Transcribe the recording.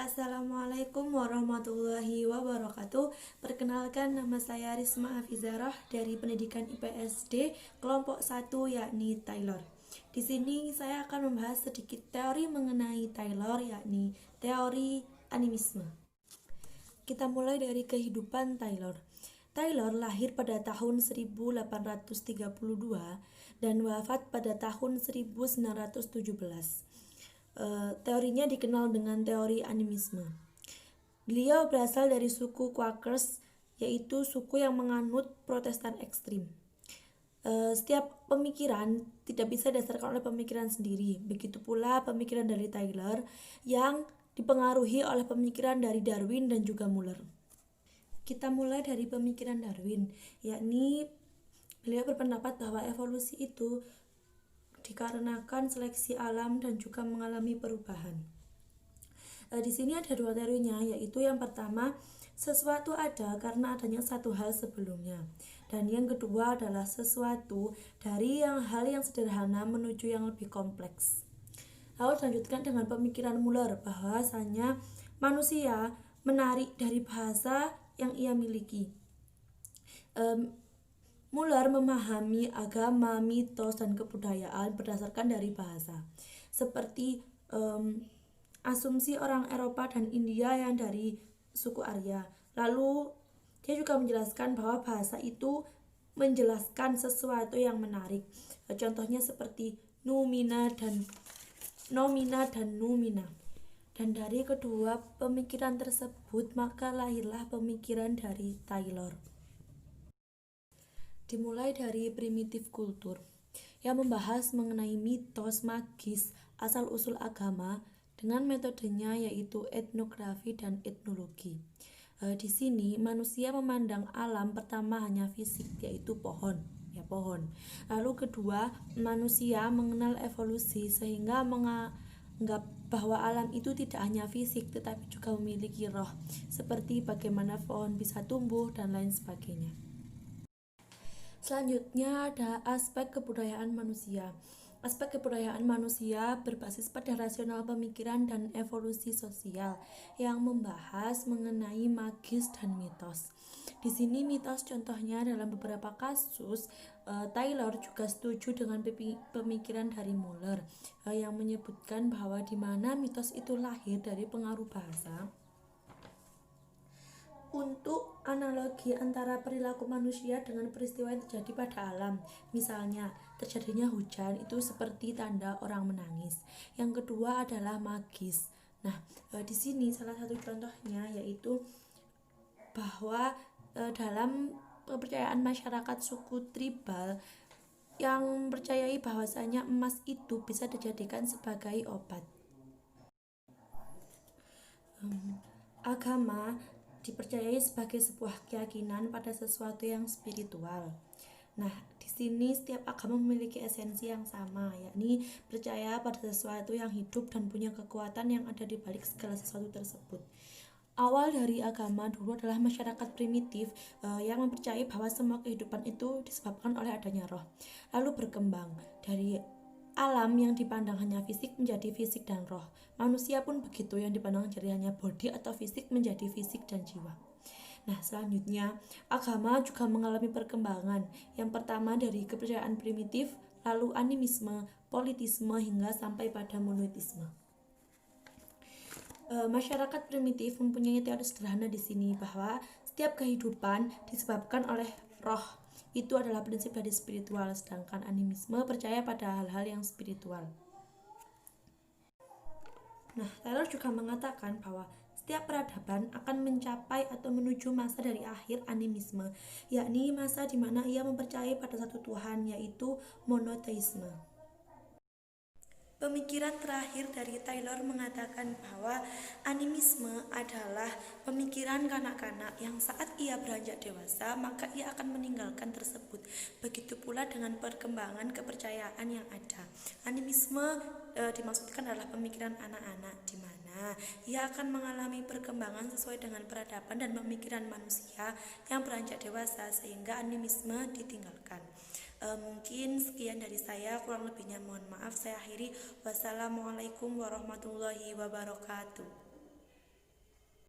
Assalamualaikum warahmatullahi wabarakatuh. Perkenalkan, nama saya Risma Afizarah dari Pendidikan IPSD kelompok 1 yakni Taylor. Di sini saya akan membahas sedikit teori mengenai Taylor yakni teori animisme. Kita mulai dari kehidupan Taylor. Taylor lahir pada tahun 1832 dan wafat pada tahun 1917. Teorinya dikenal dengan teori animisme. Beliau berasal dari suku Quakers, yaitu suku yang menganut Protestan ekstrim. Setiap pemikiran tidak bisa didasarkan oleh pemikiran sendiri. Begitu pula pemikiran dari Taylor yang dipengaruhi oleh pemikiran dari Darwin dan juga Muller. Kita mulai dari pemikiran Darwin, yakni beliau berpendapat bahwa evolusi itu dikarenakan seleksi alam dan juga mengalami perubahan. Di sini ada dua teorinya, yaitu yang pertama, sesuatu ada karena adanya satu hal sebelumnya, dan yang kedua adalah sesuatu dari hal yang sederhana menuju yang lebih kompleks. Lalu dilanjutkan dengan pemikiran Muller bahwasanya manusia menarik dari bahasa yang ia miliki. Muller memahami agama, mitos, dan kebudayaan berdasarkan dari bahasa, seperti asumsi orang Eropa dan India yang dari suku Arya. Lalu dia juga menjelaskan bahwa bahasa itu menjelaskan sesuatu yang menarik. Contohnya seperti nomina dan numina. Dan dari kedua pemikiran tersebut maka lahirlah pemikiran dari Taylor. Dimulai dari primitif kultur yang membahas mengenai mitos magis asal-usul agama dengan metodenya yaitu etnografi dan etnologi. Di sini manusia memandang alam pertama hanya fisik, yaitu pohon. Lalu kedua, manusia mengenal evolusi sehingga menganggap bahwa alam itu tidak hanya fisik tetapi juga memiliki roh, seperti bagaimana pohon bisa tumbuh dan lain sebagainya. Selanjutnya ada aspek kebudayaan manusia. Aspek kebudayaan manusia berbasis pada rasional pemikiran dan evolusi sosial yang membahas mengenai magis dan mitos. Di sini mitos contohnya dalam beberapa kasus Taylor juga setuju dengan pemikiran dari Muller yang menyebutkan bahwa di mana mitos itu lahir dari pengaruh bahasa. Untuk analogi antara perilaku manusia dengan peristiwa yang terjadi pada alam, misalnya terjadinya hujan itu seperti tanda orang menangis. Yang kedua adalah magis. Nah, di sini salah satu contohnya yaitu bahwa dalam kepercayaan masyarakat suku tribal yang percayai bahwasanya emas itu bisa dijadikan sebagai obat. Agama dipercayai sebagai sebuah keyakinan pada sesuatu yang spiritual. Nah, di sini setiap agama memiliki esensi yang sama, yakni percaya pada sesuatu yang hidup dan punya kekuatan yang ada di balik segala sesuatu tersebut. Awal dari agama dulu adalah masyarakat primitif yang mempercayai bahwa semua kehidupan itu disebabkan oleh adanya roh. Lalu berkembang dari alam yang dipandang hanya fisik menjadi fisik dan roh. Manusia pun begitu, yang dipandang jadi hanya body atau fisik menjadi fisik dan jiwa. Nah, selanjutnya agama juga mengalami perkembangan. Yang pertama dari kepercayaan primitif, lalu animisme, politisme hingga sampai pada monoteisme. Masyarakat primitif mempunyai teori sederhana di sini bahwa setiap kehidupan disebabkan oleh roh. Itu adalah prinsip dari spiritual, sedangkan animisme percaya pada hal-hal yang spiritual. Nah, Taylor juga mengatakan bahwa setiap peradaban akan mencapai atau menuju masa dari akhir animisme, yakni masa di mana ia mempercayai pada satu Tuhan, yaitu monoteisme. Pemikiran terakhir dari Taylor mengatakan bahwa animisme adalah pemikiran kanak-kanak yang saat ia beranjak dewasa maka ia akan meninggalkan tersebut. Begitu pula dengan perkembangan kepercayaan yang ada. Animisme dimaksudkan adalah pemikiran anak-anak di mana ia akan mengalami perkembangan sesuai dengan peradaban dan pemikiran manusia yang beranjak dewasa sehingga animisme ditinggalkan. Mungkin sekian dari saya, kurang lebihnya mohon maaf. Saya akhiri. Wassalamualaikum warahmatullahi wabarakatuh.